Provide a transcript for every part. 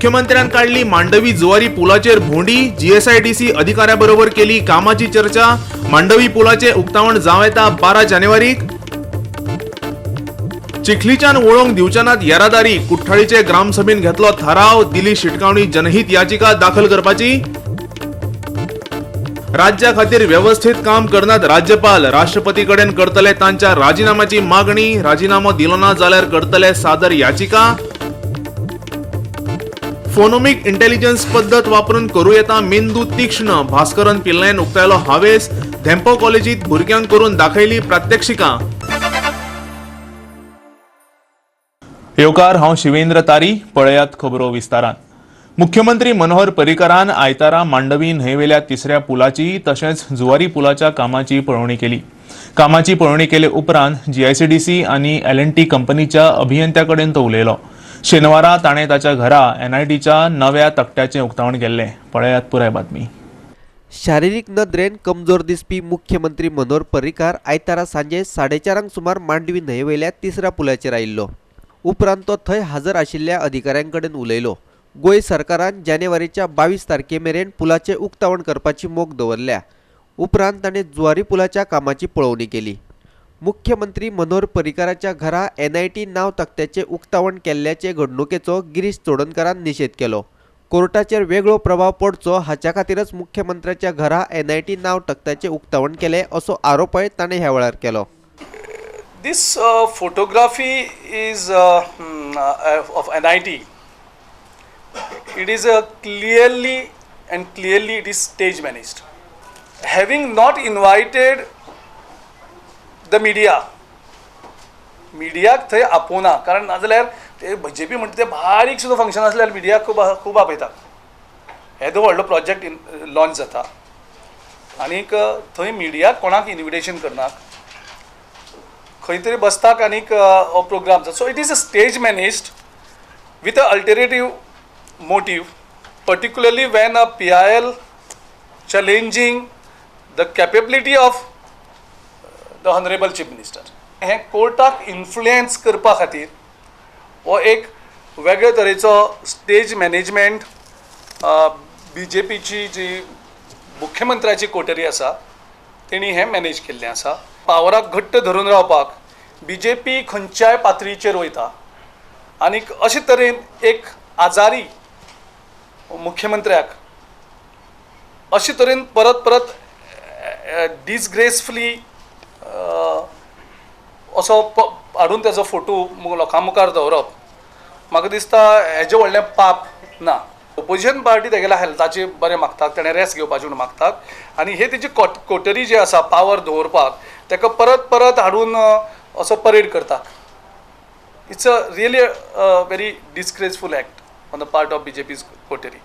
मुख्यमंत्र्यान काढली मांडवी जुवारी पुलाचेर भोंडी। जीएसआयडीसी अधिकाऱ्याबरोबर केली कामाची चर्चा। मांडवी पुलाचे उक्तावण जावं येता 12 जानेवारीक। चिखलीच्यान वळोवंक दिवच्यानात येरादारी। कुठ्ठाळीचे ग्रामसभेन घेतलो थाराव। दिली शिटकावणी जनहित याचिका दाखल करपाची। राज्या खातीर व्यवस्थित काम करनात राज्यपाल। राष्ट्रपती कडेन करतले तांच्या राजीनाम्याची मागणी। राजीनामो दिलो ना जाल्यार करतले सादर याचिका। फोनोमिक इंटेलिजन्स पद्धत वापरून करू येता मेंदू तीक्ष्ण। भास्करन पिल्लायन उक्तायलो हावेस। धेंपो कॉलेजीत भुरग्यांक करून दाखयली प्रात्यक्षिका। येवकार हांव शिवेंद्र तारी। पळयात खबरो विस्तारान। मुख्यमंत्री मनोहर पर्रीकारान आयतारा मांडवी न्हंयवेल्या तिसऱ्या पुलाची तशेंच जुवारी पुलाच्या कामाची पळोवणी केली। कामाची पळोवणी केले उपरांत जीआयसीडीसी आनी L&T कंपनीच्या अभियंत्या कडेन तो उलयलो। शेनवारा ताणें ताच्या घरा NITच्या नव्या तकट्याचें उक्तावण केल्लें। पळयात पुराय बातमी। शारिरीक नदरेन कमजोर दिसपी मुख्यमंत्री मनोहर पर्रीकार आयतारा सांजे 4:30 सुमार मांडवी न्हंयवेल्या तिसऱ्या पुलाचेर आयिल्लो। उपरांत तो थंय हजर आशिल्ल्या अधिकाऱ्यांकडेन उलयलो। गोंय सरकारान जानेवारीच्या 22 तारखेमेरेन पुलाचे उक्तावण करपाची मोख दवरल्या। उपरांत ताणें जुवारी पुलाच्या कामाची पळोवणी केली। मुख्यमंत्री मनोहर पर्रीकाराच्या घरा NIT नांव तक्त्याचे उक्तावण केल्ल्याचे घडणुकेचो गिरीश चोडणकरान निशेध केलो। कोर्टाचेर वेगळो प्रभाव पडचो हाच्या खातीरच मुख्यमंत्र्याच्या घरा NIT नांव तक्त्याचे उक्तावण केले असो आरोपय ताणें ह्या वेळार केलो। This photography is of NIT. It is clearly it is stage managed. Having not invited the media थंय आपोवना, कारण नाजाल्यार ते BJP म्हणटा ते बारीक सुद्दां फंक्शन आसल्यार मिडिया खूब आपयता। येदो व्हडलो प्रोजेक्ट लॉन्च जाता आनीक थंय मिडियाक कोणाक इन्विटेशन करनात, खंय तरी बसताक आनीक हो प्रोग्राम जाता। So it is a stage managed with a alternative motive, particularly when a PIL challenging the capability of the Honorable Chief Minister. हे कोर्टाक इन्फ्लुएन्स करपा खातीर हो एक वेगळे तरेचो स्टेज मॅनेजमेंट BJPची जी मुख्यमंत्र्याची कोटरी आसा तेणी हें मॅनेज केल्लें आसा। पावराक घट्ट धरून रावपाक BJP खंयच्याय पातळीचेर वयता आनीक अशे तरेन एक आजारी मुख्यमंत्र्याक अशे तरेन परत परत डिसग्रेसफुली असो हाडून तेजो फोटो लोकां मुखार दवरप म्हाका दिसता हेजें व्हडलें पाप ना। ओपोजिशन पार्टी तेगेल्या हेल्थाचे बरें मागतात, तेणें रेस्ट घेवपाचें म्हूण मागतात आनी हे तेजी कोटरी जी आसा पावर दवरपाक तेका परत परत हाडून असो परेड करतात। It's a really very disgraceful act on the part of BJP's coterie.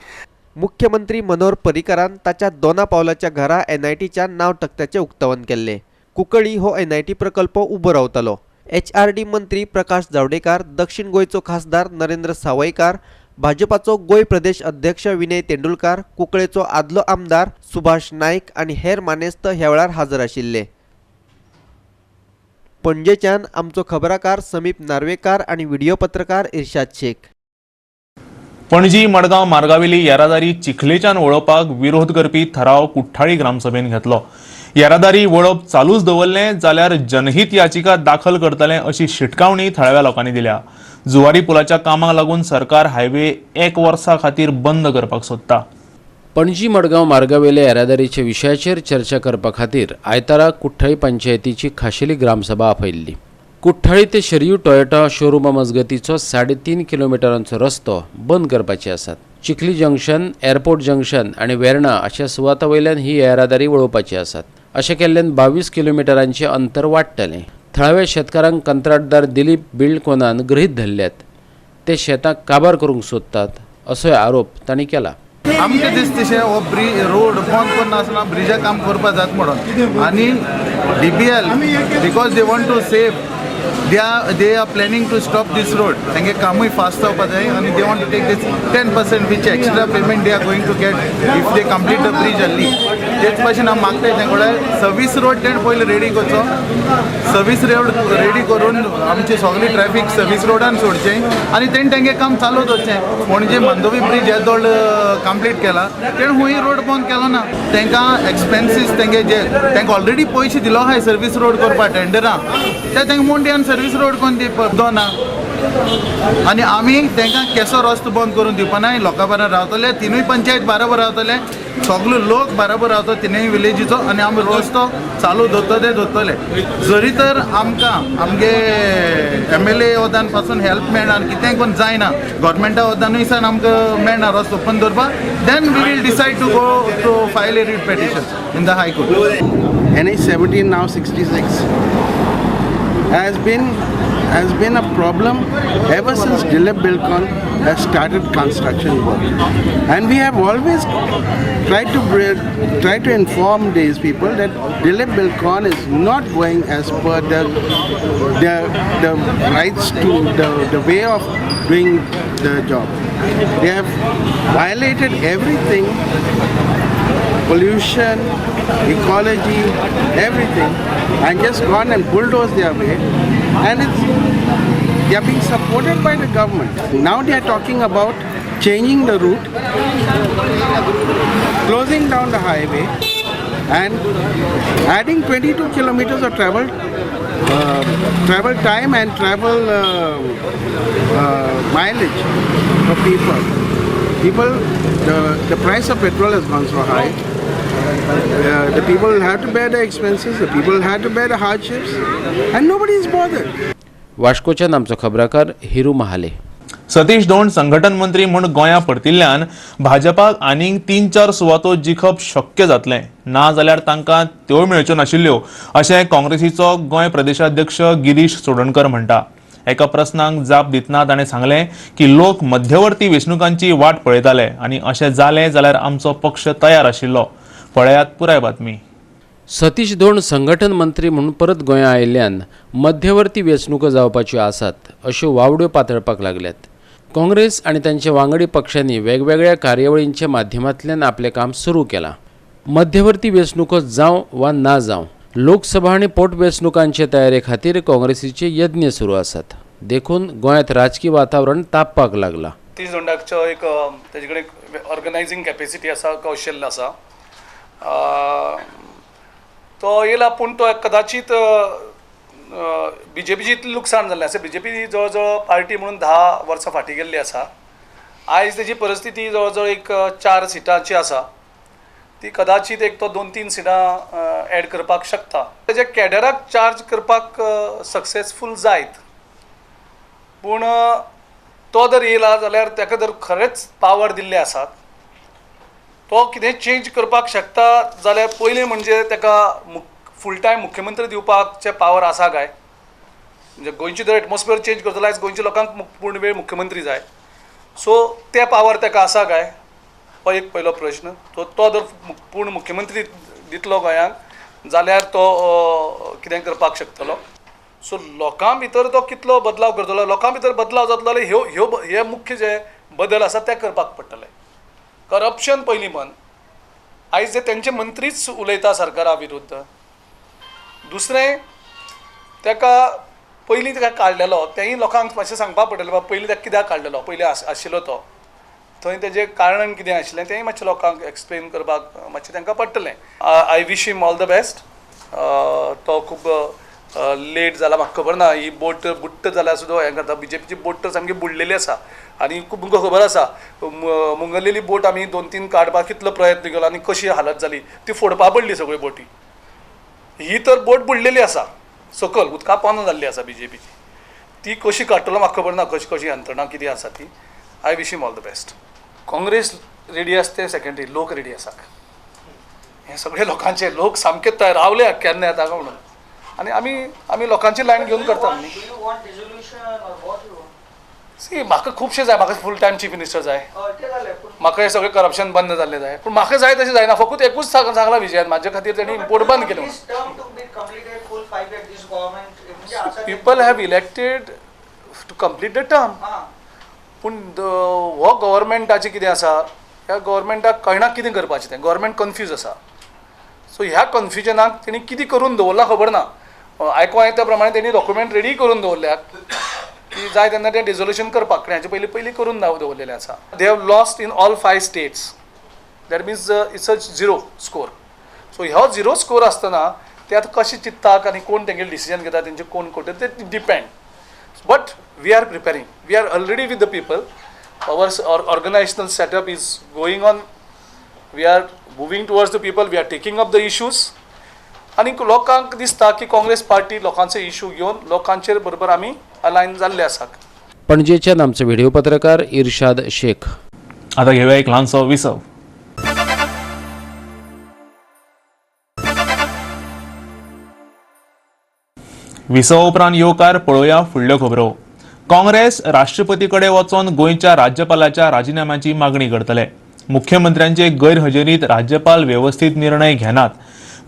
मुख्यमंत्री मनोहर पर्रीकारान ताच्या दोना पावलाच्या घरा NITच्या नांव तक्त्याचे उक्तावण केल्ले। कुंकळी हो NIT प्रकल्प उबो रावतलो। HRD मंत्री प्रकाश जावडेकर, दक्षिण गोंयचो खासदार नरेंद्र सावयकार, भाजपाचो गोंय प्रदेश अध्यक्ष विनय तेंडुलकार, कुंकळेचो आदलो आमदार सुभाष नाईक आनी हेर मानेस्त ह्या वेळार हजर आशिल्ले। पणजेच्यान आमचो खबराकार समीप नार्वेकार आनी व्हिडिओ पत्रकार इर्शाद शेख। पणजी मडगांव मार्गावेली येरादारी चिखलेच्यान वळोवपाक विरोध करपी थाराव कुठ्ठाळी ग्रामसभेन घेतलो। येरादारी वळप चालूच दवरलें जाल्यार जनहित याचिका दाखल करतले अशी शिटकावणी थळाव्या लोकांनी दिल्या। जुवारी पुलाच्या कामाक लागून सरकार हायवे 1 वर्सा खातीर बंद करपाक सोदता। पणजी मडगांव मार्गावेल्या येरादारीच्या विशयाचेर चर्चा करपा खातीर आयतारा कुठ्ठाळी पंचायतीची खाशेली ग्रामसभा आपयल्ली। कुठ्ठाळी ते शरयू टोयोटा शोरूमा मजगतीचो 3.5 किलोमिटरांचो रस्तो बंद करपाचे आसात। चिखली जंक्शन, एअरपोर्ट जंक्शन आनी वेर्णा अशा सुवाता वयल्यान ही येरादारी वळोवपाची आसात। अशें केल्ल्यान 22 किलोमिटरांचे अंतर वाडटलें। थळाव्या शेतकारांक कंत्राटदार दिलीप बिल्डकोनान गृहीत धरल्यात। ते शेतांक काबार करूंक सोदतात असोय आरोप तांणी केला। आमकां दिसता हो रोड बंद करना आसतना ब्रिजा काम करपा जाता म्हणून आनी DBL because they want to save they are planning to stop this road. तांगे कामूय फास्ट जावपा जाय आनी they want to take this 10% which extra payment they are going to get if they complete the bridge early. तेच भाशेन हांव मागताय तें कडेन service road तेणें पयलीं रेडी करचो. सर्वीस रोड रेडी करून आमची सगळी ट्रॅफिक सर्वीस रोडान सोडचें आनी तेणें तेंगे काम चालू दवरचें. पणजे मांडवी ब्रिज येदो कंप्लीट केला तेणें हुंय रोड बंद केलो ना. तांकां एक्सपेन्सीस तेंगे जे तांकां ऑलरेडी पयशे दिलो आहाय सर्वीस रोड करपाक टेंडरां ते तांकां मोंट्यान सर्वीस रोड कोण दिवपा ना. आनी आमी तांकां केसो रस्तो बंद करून दिवपा ना. लोकां बरोबर रावतले, तिनूय पंचायत बरोबर रावतले, सगलो लोक बरोबर रावतो तिनूय विलेजीचो आनी आमी रस्तो चालू दवरतले. जरी तर आमकां आमगे MLA वदान पासून हेल्प मेळना आनी कितेंय कोण जायना, गव्हर्मेंटा वदानूय सान आमकां मेळना रस्तो ओपन दवरपाक, then we will decide to go to file a writ petition in the high court. NH17 now 66 has been a problem ever since Dilip Bilkon has started construction work, and we have always tried to inform these people that Dilip Bilkon is not going as per the rights to the way of doing the job. They have violated everything. Pollution, ecology, everything, and just gone and bulldozed their way, and they are being supported by the government. Now they are talking about changing the route, closing down the highway, and adding 22 kilometers of travel time and travel mileage for people. The price of petrol has gone so high. The people will have to bear the expenses, the people will have to bear the hardships, and nobody is bothered. वास्कोच्यान आमचो खबराकार हिरू महाले. सतीश धोंड संघटन मंत्री म्हूण गोंया परतिल्ल्यान भाजपाक आनीक 3-4 सुवातो जिखप शक्य जातलें, ना जाल्यार तांकां त्यो मेळच्यो नाशिल्ल्यो अशें काँग्रेसीचो गोंय प्रदेशाध्यक्ष गिरीश चोडणकर म्हणटा. एका प्रस्नाक जाप दितना ताणें सांगलें की लोक मध्यवर्ती वेंचणुकांची वाट पळयताले आनी अशें जालें जाल्यार आमचो पक्ष तयार आशिल्लो. पळयात पुराय बातमी. सतीश धोंड संघटन मंत्री म्हणून परत गोंया आयिल्ल्यान मध्यवर्ती वेंचणुको जावपाच्यो आसात अश्यो वावड्यो पातळपाक लागल्यात. काँग्रेस आनी तांचे वांगडी पक्षांनी वेगवेगळ्या कार्यावळींच्या माध्यमांतल्यान आपलें काम सुरू केलां. मध्यवर्ती वेंचणुको जावं वा ना जावं, लोकसभा आनी पोटवेंचणुकांचे तयारे खातीर काँग्रेसीचे यत्न सुरू आसात. देखून गोंयांत राजकीय वातावरण तापपाक लागलां. सतीश धोंडाचो एक तेजे कडेन ऑर्गनायझींग कॅपेसिटी आसा, कौशल्य आसा, तो येयला. पूण तो कदाचित BJPची इतली लुकसाण जाल्लें आसा. BJP जवळ जवळ पार्टी म्हणून 10 वर्सां फाटीं गेल्ली आसा. आयज तेजी परिस्थिती जवळ जवळ एक 4 सिटांची आसा. ती कदाचित एक तो 2-3 सिटां एड करपाक शकता. तेजे कॅडराक चार्ज करपाक सक्सेसफूल जायत, पूण तो जर येयला जाल्यार ताका जर खरेंच पावर दिल्ले आसात, तो कितें चेंज करपाक शकता जाल्यार पयलीं म्हणजे ताका फूल टायम मुख्यमंत्री दिवपाकचे पावर आसा काय. म्हणजे गोंयची जर एटमॉस्फियर चेंज करतलो आयज गोंयच्या लोकांक पूर्ण वेळ मुख्यमंत्री जाय, सो ते पावर ताका आसा काय, हो एक पयलो प्रश्न. तो जर पूर्ण मुख्यमंत्री दितलो गोंयांक जाल्यार तो कितें करपाक शकतलो. सो लोकां भितर तो कितलो बदलाव करतलो, लोकां भितर बदलाव जातलो जाल्यार हे मुख्य जे बदल आसा ते करपाक पडटले. करप्शन पयलीं बंद. आयज जे तेंचे मंत्रीच उलयता सरकारा विरुद्ध. दुसरें, ताका पयलीं ताका काडलेलो तेंय लोकांक मातशें सांगपाक पडटलें, बाबा पयलीं ताका कित्याक काडलेलो, पयलीं आशिल्लो तो थंय तेजें कारण कितें आशिल्लें तेंय मातशें लोकांक एक्सप्लेन करपाक मातशें तांकां पडटलें. I wish him all the best. तो खूब लेट जाला म्हाका खबर ना. ही बोट बुट्ट जाल्यार सुद्दां हें करता. BJPची बोट तर सामकी बुडलेली आसा आनी खूब तुमकां खबर आसा मुंगल्लेली बोट आमी 2-3 काडपाक कितलो प्रयत्न केलो आनी कशी हालत जाली, ती फोडपा पडली सगळ्यो बोटी. ही तर बोट बुडलेली आसा, सकल उदका पोंद जाल्ली आसा BJPची. ती कशी काडटलो म्हाका खबर ना, कशी यंत्रणा कितें आसा ती. I wish him all the best. Congress ready आसा तें सेकंडरी, लोक रेडी आसात. हे सगळे लोकांचे लोक सामके तयार रावले केन्ना येता काय म्हणून. आनी आमी लोकांची लायन घेवन करता. सी म्हाका खुबशे जाय, म्हाका फूल टायम चीफ मिनिस्टर जाय, म्हाका हे सगळें करप्शन बंद जाल्लें जाय. पूण म्हाका जाय तशें जायना. फकत एकूच सांगला विजयान, म्हाजे खातीर तेणी इम्पोर्ट बंद केलें. People have elected to complete the term. पूण हो गव्हर्मेंटाचें कितें आसा, ह्या गव्हर्मेंटाक कळना कितें करपाचें तें. गव्हर्मेंट कन्फ्यूज आसा. सो ह्या कन्फ्युजनाक तेणी कितें करून दवरला खबर ना. आयको येता प्रमाणे तेणी डॉक्युमेंट रेडी करून दवरल्यात की जाय तेन्ना तें डिझोल्युशन करपाक हाचे पयलीं करून दवरलेलें आसा. They have lost in all 5 states. That means it's a 0 score. So ह्यो 0 स्कोर आसतना ते आतां कशें चिंततात आनी कोण तेंगेले डिसिजन घेता तेंचे कोण कोट ते depend. But we are preparing. We are already with the people. our organizational setup is going on. We are moving towards the people. We are taking up the issues. आणि लोकांक दिसता की काँग्रेस पार्टी लोकांचे इश्यू घेवन लोकांचेर बरोबर आमी अलायन जाल्ले आसात. पणजेच्यान आमचे व्हिडिओ पत्रकार इर्शाद शेख. आता घेऊया एक लहानसो विसव. विसव उपरांत येवकार पळोवया फुडल्यो खबरो. काँग्रेस राष्ट्रपती कडेन वचून गोंयच्या राज्यपालाच्या राजिनाम्याची मागणी करतले. मुख्यमंत्र्यांचे गैरहजेरीत राज्यपाल व्यवस्थित निर्णय घेनात.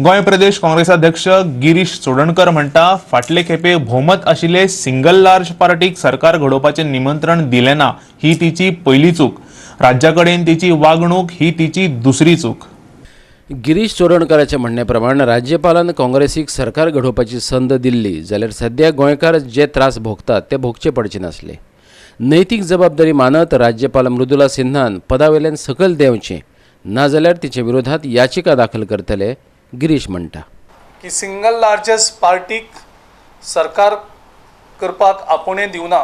गोंय प्रदेश काँग्रेस अध्यक्ष गिरीश चोडणकर म्हणटा फाटले खेपे भोवमत आशिल्ले सिंगल लार्ज पार्टीक सरकार घडोवपाचें निमंत्रण दिलें ना ही तिची पयली चूक. राज्याकडेन तिची वागणूक ही तिची दुसरी चूक. गिरीश चोडणकराच्या म्हणण्याप्रमाणे राज्यपालान काँग्रेसीक सरकार घडोवपाची संद दिल्ली जाल्यार सध्या गोंयकार जे त्रास भोगतात ते भोगचे पडचे नासले. नैतीक जबाबदारी मानत राज्यपाल मृदुला सिन्हान पदावेल्यान सकयल देंवचें नाजाल्यार तिचे विरोधात याचिका दाखल करतले गिरीश म्हणटा की सिंगल लार्जस्ट पार्टीक सरकार करपाक आपुणें दिवना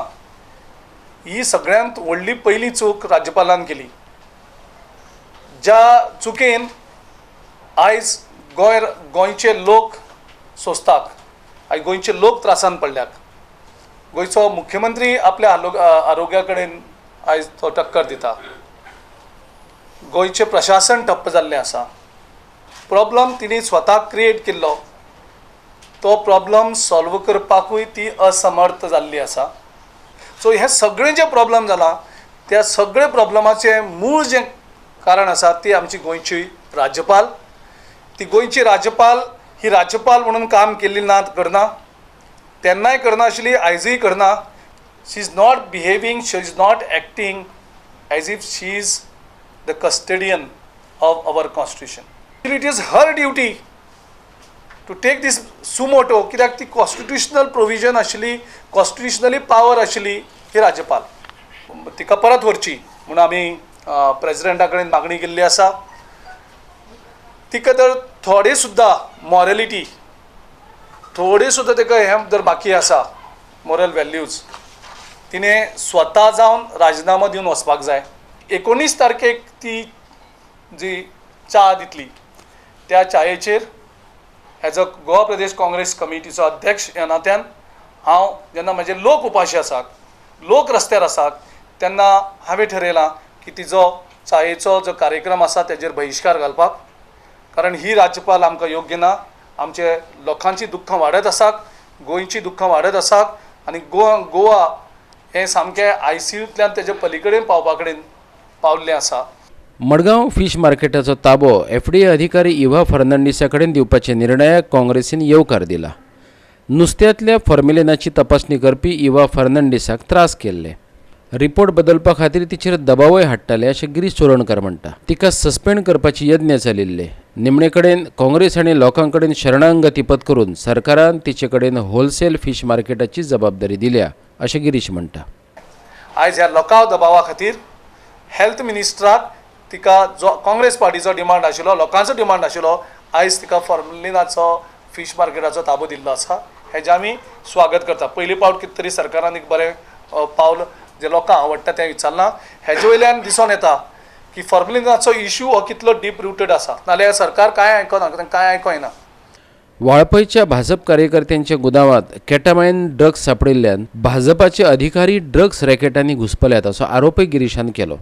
ही सगळ्यांत व्हडली पयली चूक राज्यपालान केली. ज्या चुकेन आयज गोंयचे लोक सोंसतात. आयज गोंयचे लोक त्रासान पडल्यात. गोंयचो मुख्यमंत्री आपल्या आरोग्या कडेन आयज तो टक्कर दिता. गोंयचें प्रशासन ठप्प जाल्लें आसा. प्रॉब्लम तिणी स्वता क्रिएट केल्लो. तो प्रॉब्लम सॉल्व करपाकूय ती असमर्थ जाल्ली आसा. सो हे सगळे जे प्रॉब्लम जाला त्या सगळे प्रॉब्लमाचें मूळ जें कारण आसा ती आमची गोंयची राज्यपाल. ती गोंयची राज्यपाल ही राज्यपाल म्हणून काम केल्ली ना करना. तेन्नाय करना आशिल्ली, आयजूय करना. She is not behaving, she is not acting as if she is the custodian of our constitution. It is her duty to take this suo motu. कित्याक ती कॉन्स्टिट्युशनल प्रोविजन आशिल्ली, कॉन्स्टिट्युशनली पावर आशिल्ली ही राज्यपाल. तिका परत व्हरची म्हणून आमी प्रेसिडेंटा कडेन मागणी केल्ली आसा. तिका जर थोडे सुद्दां मॉरॅलिटी, थोडे सुद्दां ताका हें जर बाकी आसा मॉरल व्हॅल्यूज, तिणें स्वता जावन राजिनामो दिवन वचपाक जाय. 19 तारखेक ती जी च्या दितली त्या चायेचेर एज अ गोवा प्रदेश काँग्रेस कमिटीचो अध्यक्ष ह्या नात्यान हांव जेन्ना म्हजे लोक उपाशी आसात, लोक रस्त्यार आसात, तेन्ना हांवें ठरयलां की तिजो चायेचो जो कार्यक्रम आसा तेजेर बहिश्कार घालपाक. कारण ही राज्यपाल आमकां योग्य ना. आमचे लोकांची दुख्खां वाडत आसात, गोंयची दुख्खां वाडत आसात आनी गोवा हें सामकें ICUंतल्यान तेजे पलीकडेन पावपा कडेन पावल्लें आसा. मडगांव फिश मार्केटाचो ताबो FDA अधिकारी इव्हा फर्नांडिसा कडेन दिवपाचे निर्णयाक काँग्रेसीन येवकार दिला. नुस्त्यांतल्या फॉर्म्युलेनाची तपासणी करपी इव्हा फर्नांडिसाक त्रास केल्ले. रिपोर्ट बदलपा खातीर तिचेर दबावय हाडटाले अशें गिरीश चोडणकर म्हणटा. तिका सस्पेंड करपाची यत्न चलिल्ले. निमणे कडेन काँग्रेस आनी लोकां कडेन शरणागती पत्करून सरकारान तिचे कडेन होलसेल फिश मार्केटाची जबाबदारी दिल्या अशें गिरीश म्हणटा. आयज ह्या लोकां दबावा खातीर हेल्थ मिनिस्टराक तिका जो काँग्रेस पार्टीचो डिमांड आशिल्लो, लोकांचो डिमांड आशिल्लो, आयज तिका फॉर्मुलिनाचो फिश मार्केटाचो ताबो दिल्लो आसा. हेजें आमी स्वागत करता. पयली पावट कितें तरी सरकारान एक बरें पावल जे लोकांक आवडटा तें विचारलां. हेजे वयल्यान दिसून येता की फॉर्मुलिनाचो इश्यू हो कितलो डीप रुटेड आसा. नाल्यार सरकार कांय आयकना, कांय आयको येना. वाळपयच्या भाजप कार्यकर्त्यांच्या गुदावांत केटामायन ड्रग्स सापडिल्ल्यान भाजपाचे अधिकारी ड्रग्स रॅकेटांनी घुसपल्यात असो आरोपय गिरीशान केलो.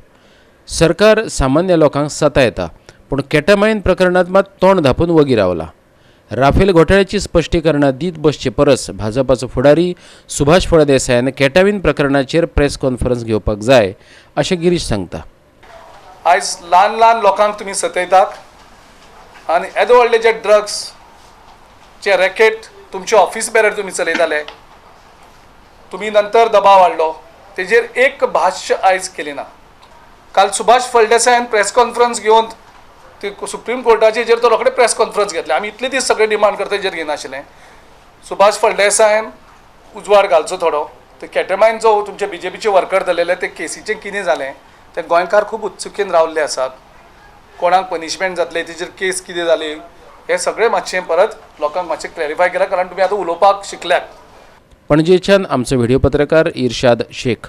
सरकार सामान्य लोकांक सतायता पूण केटामायन प्रकरणात मात तोंड धांपून वगी रावला. राफेल घोटाळ्याची स्पश्टीकरणां दीत बसचे परस भाजपाचो फुडारी सुभाष फळदेसायान केटामीन प्रकरणाचेर प्रेस कॉन्फरन्स घेवपाक जाय अशें गिरीश सांगता. आयज ल्हान ल्हान लोकांक तुमी सतयतात आनी येदे व्हडले जे ड्रग्सचे रॅकेट तुमचे ऑफीस बेरेर तुमी चलयताले, तुमी नंतर दबाव हाडलो, तेजेर एक भाश्य आयज केली ना. काल सुभाष फळदेसायान प्रेस कॉन्फरन्स घेवन ते सुप्रीम कोर्टाचेर तो रोखडे प्रेस कॉन्फरन्स घेतले. आमी इतले दीस सगळे डिमांड करता हेजेर घेनाशिल्ले. सुभाष फळदेसायन उजवाड घालचो थोडो. ते कॅटमायन जो तुमचे BJPचे वर्कर जालेले ते केसीचें कितें जालें ते गोंयकार खूब उत्सुकेन रावल्ले आसात. कोणाक पनिशमेंट जातले तेजेर केस कितें जाली हे सगळें मातशें परत लोकांक मातशें क्लॅरिफाय केलां, कारण तुमी आतां उलोवपाक शिकल्यात. पणजेच्यान आमचो व्हिडिओ पत्रकार इर्शाद शेख.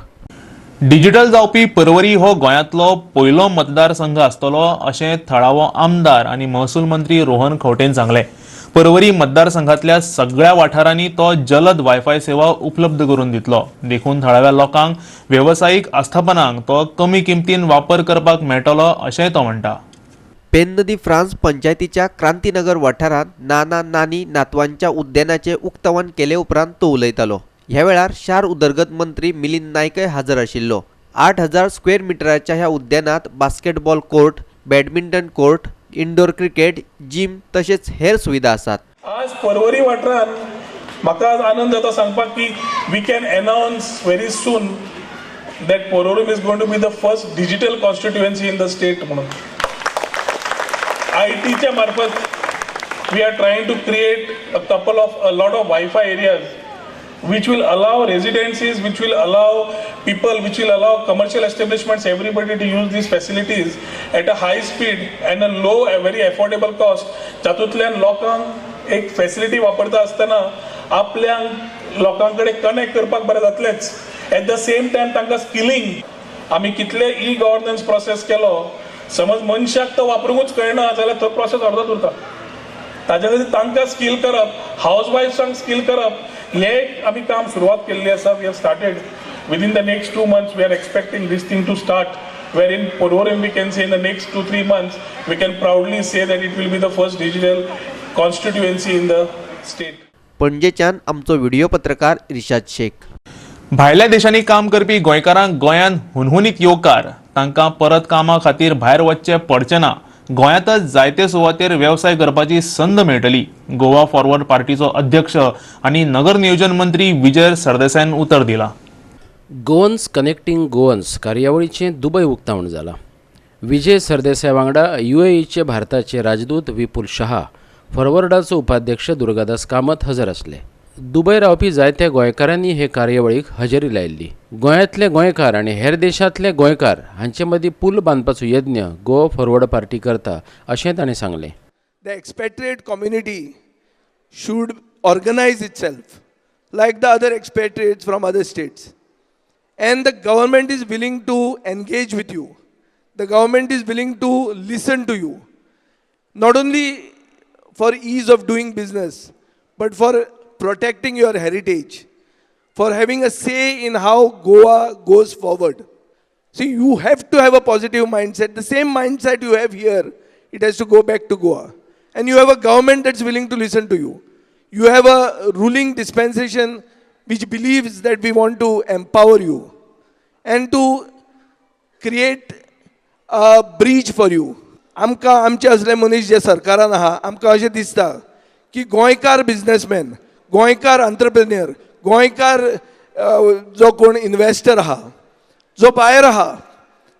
डिजिटल जावपी पर्वरी हो गोंयांतलो पयलो मतदारसंघ आसतलो अशें थळावो आमदार आनी महसूल मंत्री रोहन खंवटेन सांगलें. पर्वरी मतदारसंघातल्या सगळ्या वाठारांनी तो जलद वायफाय सेवा उपलब्ध करून दितलो. देखून थळाव्या लोकांक वेवसायीक आस्थापनांक तो कमी किमतीन वापर करपाक मेळटलो अशेंय तो म्हणटा. पेन नदी फ्रांस पंचायतीच्या क्रांतीनगर वाठारांत नाना नानी नातवांच्या उद्यानाचे उक्तावण केले उपरांत तो उलयतालो. ह्या वेळार शार उदरगत मंत्री मिलिंद नायकय हजर आशिल्लो. 8000 स्क्वेअर मिटराच्या ह्या उद्यानात basketball court, badminton court, indoor cricket, gym तशेंच हेर सुविधा आसात. आज पर्वरी वाठारान म्हाका आज आनंद जाता सांगपाक की we can announce very soon that Porvorim is going to be the first digital constituency in the state म्हणून. ITच्या मार्फत we are trying to create a lot of Wi-Fi areas which will allow residencies, which will allow people, which will allow commercial establishments, everybody to use these facilities at a high speed and a low, a very affordable cost. जातूंतल्यान लोकांक एक facility वापरता आसतना आपल्याक लोकांकडे connect करपाक बरें जातलेंच. At the same time तांकां skilling. आमी कितले गव्हर्नन्स प्रोसेस केलो, समज मनशाक तो वापरूंकूच कळना जाल्यार तो प्रोसेस अर्दोच उरता. ताज्या खातीर तांकां स्किल करप, हावजवायफ्सांक स्किल करप, हे आमी काम सुरवात केल्ली आसा. We have started within the next 2 months. We are expecting this thing to start, where in Porvorim we can say in the next 2-3 months we can proudly say that it will be the first digital constituency in the state. पणजेच्यान आमचो video पत्रकार इर्शाद शेख. भायल्या देशांनी काम करपी गोंयकारांक गोंयांत हुनहुनीत येवकार तांकां परत कामा खातीर भायर वचचें पडचें ना. गोंयांतच जायते सुवातेर वेवसाय करपाची संद मेळटली. गोवा फॉरवर्ड पार्टीचो अध्यक्ष आनी नगर नियोजन मंत्री विजय सरदेसायन उतर दिला. गोवन्स कनेक्टिंग गोवन्स कार्यावळीचें दुबय उक्तावण जालां. विजय सरदेसाय वांगडा UAEचे भारताचे राजदूत विपुल शहा, फॉरवर्डाचो उपाध्यक्ष दुर्गादास कामत हजर आसले. दुबय रावपी जायत्या गोंयकारांनी हे कार्यावळीक हजेरी लायिल्ली. गोंयांतले गोंयकार आनी हेर देशांतले गोंयकार हांचे मदीं पूल बांदपाचो यत्न गोवा फॉरवर्ड पार्टी करता अशें ताणें सांगलें. The expatriate community should organize itself like the other expatriates from other states. And the government is willing to engage with you. The government is willing to listen to you. Not only for ease of doing business, but for protecting your heritage, for having a say in how Goa goes forward. See, you have to have a positive mindset. The same mindset you have here, it has to go back to Goa. And you have a government that's willing to listen to you. You have a ruling dispensation which believes that we want to empower you and to create a bridge for you. आमकां आमचे असले मनीस जे सरकारान आहा, आमकां अशें दिसता की गोंयकार बिझनेसमॅन, गोंयकार एंटरप्रेन्युअर, गोंयकार जो कोण इन्वेस्टर आहा, जो बायर आहा,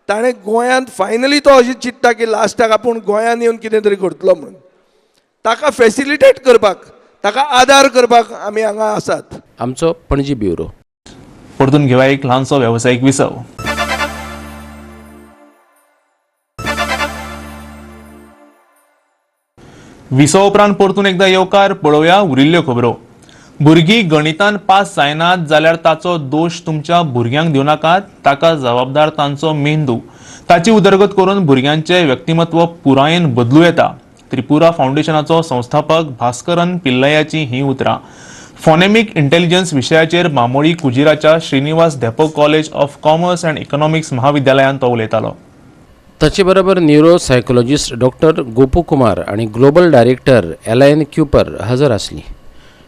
ताणें गोंयांत फायनली तो अशें चिंतता की लास्टाक आपूण गोंयांत येवन कितें तरी करतलो म्हणून. ताका फॅसिलिटेट करपाक, ताका आदार करपाक आमी हांगा आसात. आमचो पणजी ब्युरो. परतून घेवया एक ल्हानसो वेवसायीक विसव. विसव उपरांत परतून एकदा येवकार पळोवया उरिल्ल्यो खबरो. भुरगीं गणितांत पास जायनात जाल्यार ताचो दोश तुमच्या भुरग्यांक दिव नाकात. ताका जबाबदार तांचो मेंदू. ताची उदरगत करून भुरग्यांचें व्यक्तिमत्व पुरायेन बदलूं येता. त्रिपुरा फाउंडेशनाचो संस्थापक भास्करन पिल्लयाची ही उतरां. फोनेमिक इंटेलिजन्स विशयाचेर मामोळी कुजिराच्या Shrinivas Dempo college of commerce and economics महाविद्यालयांत तो उलयतालो. ताचे बरोबर neuro psychologist doctor Gopu Kumar आणि ग्लोबल डायरेक्टर एलायन क्युपर हजर आसली.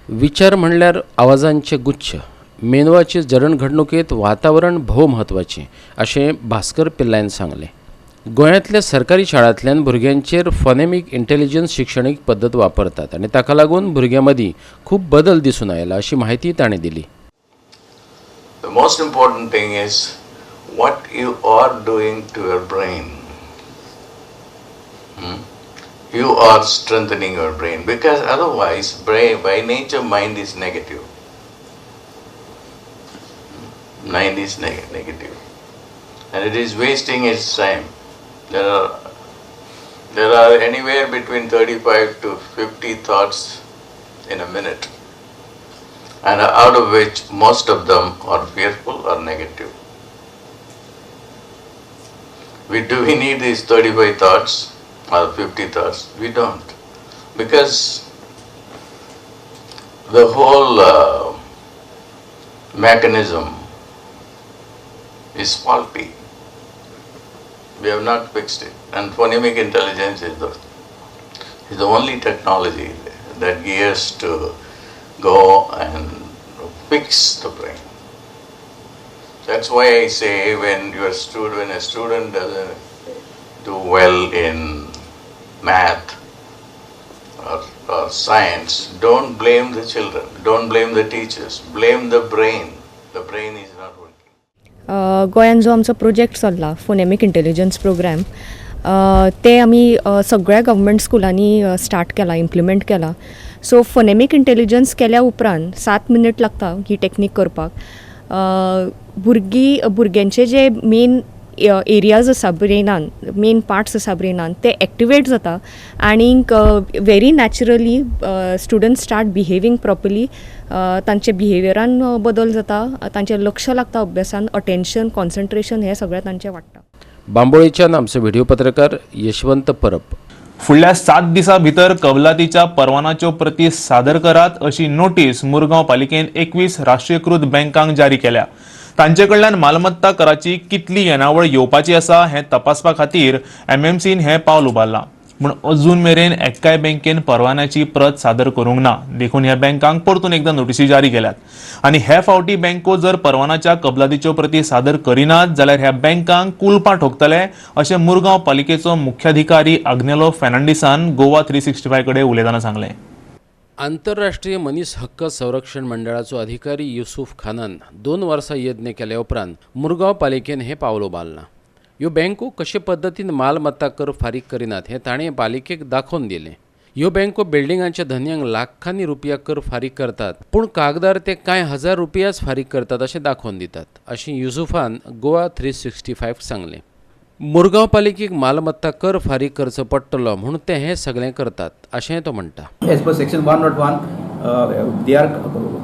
विचार म्हणल्यार आवाजांचे गुच्छ. मेंदवाचे जडणघडणुकेत वातावरण भोव म्हत्वाचें अशें भास्कर पिल्लायन सांगलें. गोंयांतल्या सरकारी शाळांतल्यान भुरग्यांचेर फोनेमिक इंटेलिजन्स शिक्षणीक पद्दत वापरतात आनी ताका लागून भुरग्यां मदीं खूब बदल दिसून आयला अशी माहिती ताणें दिली. The most important thing is what you are doing to your brain. you are strengthening your brain, because otherwise brain by nature mind is negative. Mind is negative, and it is wasting its time. There are anywhere between 35 to 50 thoughts in a minute, and out of which most of them are fearful or negative. Do we need these 35 thoughts or 50 thoughts? We don't, because the whole mechanism is faulty. We have not fixed it, and phonemic intelligence is the only technology that gears to go and fix the brain. That's why I say when a student doesn't do well in math or science, don't blame the children, don't blame the teachers, blame the brain. The brain is not working. गोंयान जो आमचो project चल्ला फोनेमीक intelligence programme ते आमी सगळ्या government स्कुलांनी start केला, implement केला. सो फोनेमीक इंटेलिजन्स केल्या उपरांत 7 मिनट लागता ही टेक्नीक करपाक. भुरग्यांचे जे मेन एरियाज आसा ब्रेनान, मेन पार्ट्स आसा ब्रेनान, ते एक्टिवेट जाता आनीक very naturally student start behaving properly. तांचे बिहेवियरान बदल जाता, तांचें लक्ष लागता अभ्यासान, अटेन्शन, कॉन्सन्ट्रेशन हें सगळें तांचें वाडटा. बांबोळेच्यान आमचो व्हिडिओ पत्रकार यशवंत परब. फुडल्या 7 दिसां भितर कबलातीच्या परवानाच्यो प्रती सादर करात अशी नोटीस मुरगांव पालिकेन 21 राष्ट्रीयकृत बँकांक जारी केल्या. तांचे कडल्यान मालमत्ता कराची कितली येणावळ येवपाची आसा हें तपासपा खातीर MMCन हें पावल उबारलां. पूण अजून मेरेन एक्काय बँकेन परवान्याची प्रत सादर करूंक ना. देखून ह्या बँकांक परतून एकदां नोटीसी जारी केल्यात. आनी हे फावटी बँको जर परवानाच्या कबलातीच्यो प्रती सादर करिनात जाल्यार ह्या बँकांक कुलपां ठोकतले अशें मुरगांव पालिकेचो मुख्याधिकारी आग्नेलो फेर्नांडीसान गोवा 365 कडेन उलयतना सांगलें. आंतरराष्ट्रीय मनीस हक्क संरक्षण मंडळाचो अधिकारी युसूफ खानान 2 वर्सां यत्न केल्या उपरांत मुरगांव पालिकेन हें पावल उबारलां. ह्यो बँको कशे पद्दतीन मालमत्ता कर फारीक करिनात हें ताणें पालिकेक दाखोवन दिलें. ह्यो बँको बिल्डिंगांच्या धन्यांक लाखांनी रुपया कर फारीक करतात, पूण कागदार ते कांय हजार रुपयाच फारीक करतात अशें दाखोवन दितात अशें युसूफान गोवा 365 सांगलें. मुरगांव पालिकेक मालमत्ता कर फारीक करचो पडटलो म्हूण ते हें सगळें करतात अशें तो म्हणटा. As per section 101, they are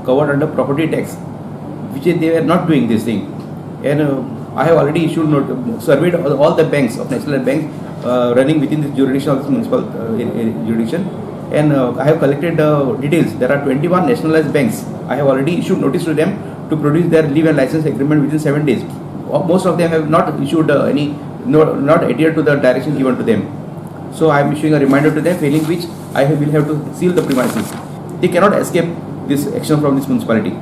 covered under property tax, which they are not doing this thing. And I have already surveyed all the banks of National Bank running within the jurisdiction of this municipal jurisdiction, and I have collected details. There are 21 nationalized banks. I have already issued notice to them to produce their leave and license agreement within 7 days. Most of them have not issued not adhered to the direction given to them. So I am issuing a reminder to them, failing which I will have to seal the premises. They cannot escape this action from this municipality.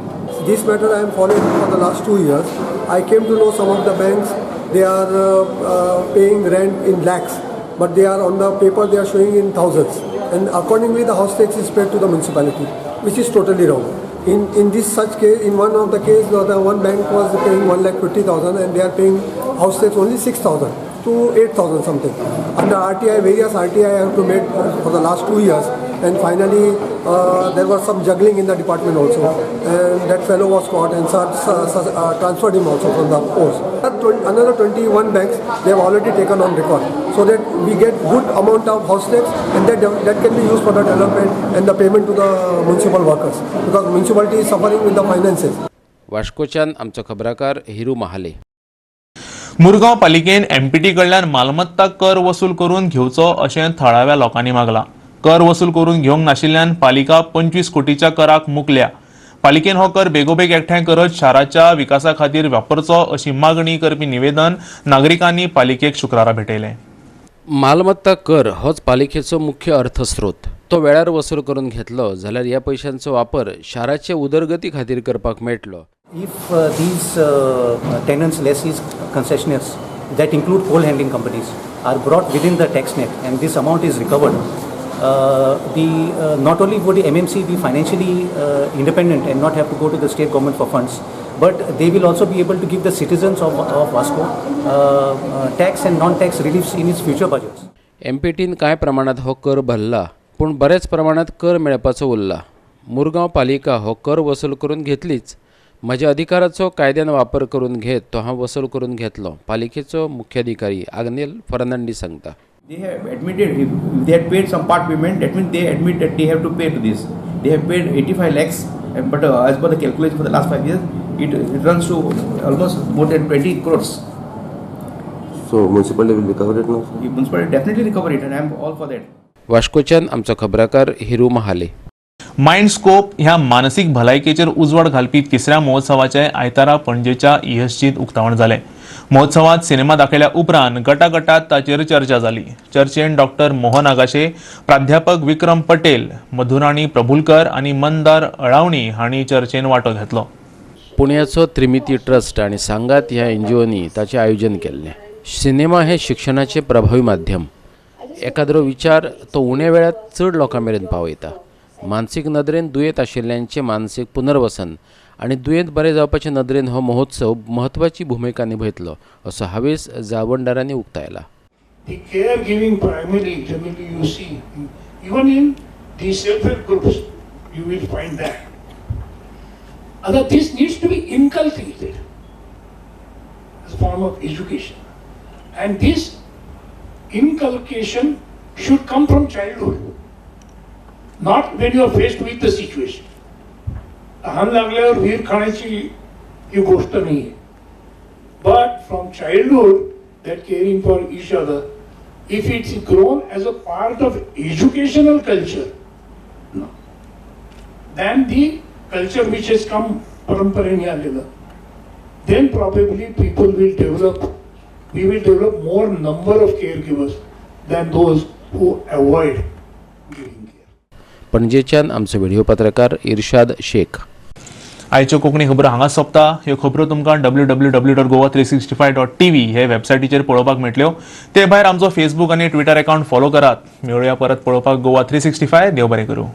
This matter I am following for the last 2 years. I came to know some of the banks, they are paying rent in lakhs, but they are on the paper they are showing in thousands, and accordingly the house tax is paid to the municipality, which is totally wrong. In this such case, in one of the case, the one bank was paying 1,50,000 and they are paying house tax only 6,000 to 8,000 something. Under RTI, various RTI I have to make for the last 2 years, and finally there was some juggling in the department also, and that fellow was caught and transferred him also from the post. Another 21 banks they have already taken on record, so that we get good amount of house tax, and that can be used for the development and the payment to the municipal workers, because municipality is suffering with the finances. वास्कोच्यान आमचो खबराकार हिरू महाले. मुरगांव पालिकेन MPT कडल्यान मालमत्ता कर वसूल करून घेवचो अशें थळाव्या लोकांनी मागलां. कर वसूल करून घेवंक नाशिल्ल्यान पालिका 25 कोटीच्या कराक मुकल्या. पालिकेन हो कर बेगोबेग एकठांय करत शाराच्या विकासा खातीर वापरचो अशी मागणी करपी निवेदन नागरिकांनी पालिकेक शुक्रारा भेटयलें. मालमत्ता कर होच पालिकेचो मुख्य अर्थस्रोत. तो वेळार वसूल करून घेतलो जाल्यार ह्या पयशांचो वापर शाराचे उदरगती खातीर करपाक मेळटलो. If these tenants, lessees, concessionaires that include coal handling companies are brought within the tax net and this amount is recovered, not only would the MMC be financially independent and not have to go to the state government for funds, but they will also be able to give the citizens of Vasco tax and non-tax reliefs in its future budgets. एमपीटीन कांय प्रमाणात हो कर भरला, पूण बरेच प्रमाणात कर मेळपाचो उरला. मुरगांव पालिका हो कर वसूल करून घेतलीच. म्हज्या अधिकाराचो कायद्यान वापर करून घेत तो हांव वसूल करून घेतलो, पालिकेचो मुख्याधिकारी आग्नेल फर्नांडीस सांगता. They have admitted, if they had paid some part payment, that means they admit that they have to pay to this. They have paid 85 lakhs, but as per the calculation for the last 5 years, it runs to almost more than 20 crores. So municipality will recover it now? The municipality definitely recover it, and I am all for that. वास्कोच्यान आमचो खबराकार हिरू महाले. माइंडस्कोप ह्या मानसीक भलायकेचेर उजवाड घालपी तिसऱ्या महोत्सवाचे आयतारा पणजेच्या ESGत उक्तावण जालें. महोत्सवात सिनेमा दाखयल्या उपरांत गटागटात ताचेर चर्चा जाली. चर्चेन डॉक्टर मोहन आगाशे, प्राध्यापक विक्रम पटेल, मधुराणी प्रभुलकर आनी मंदार अळावणी हांणी चर्चेन वांटो घेतलो. पुण्याचो त्रिमिती ट्रस्ट आणि सांगात ह्या एनजीओनी ताचें आयोजन केल्लें. सिनेमा हे शिक्षणाचे प्रभावी माध्यम. एखादो विचार तो उण्या वेळात चड लोकां मेरेन पावयता. मानसीक नदरेन दुयेंत आशिल्ल्यांचें मानसीक पुनर्वसन आनी दुयेंत बरें जावपाचे नदरेन हो महोत्सव महत्वाची भूमिका निभयतलो असो हावेस जावंडारांनी उक्तायला. The caregiving primarily, generally you see, even in the self-help groups, you will find that. Other, this needs to be inculcated as a form of education. And this inculcation should come from childhood, not when you are faced with the situation. तहान लागल्यावर वीर खाण्याची ही गोष्ट नाही आहे. But from childhood, that caring for each other, if it's grown as a part of educational culture, no, then the culture which has come paramparani आलेलं, then probably people will develop, we will develop more number of caregivers than those who avoid giving care. पणजेच्यान आमचो video पत्रकार इर्शाद शेख. आयच्यो कोंकणी खबरो हांगा सोंपता. ह्यो खबरो तुमकां www.goa365.tv हे वेबसायटीचेर पळोवपाक मेळटल्यो. ते भायर आमचो फेसबूक आनी ट्विटर अकाउंट फॉलो करात. मेळुया परत पळोवपाक गोवा 365. देव बरें करूं.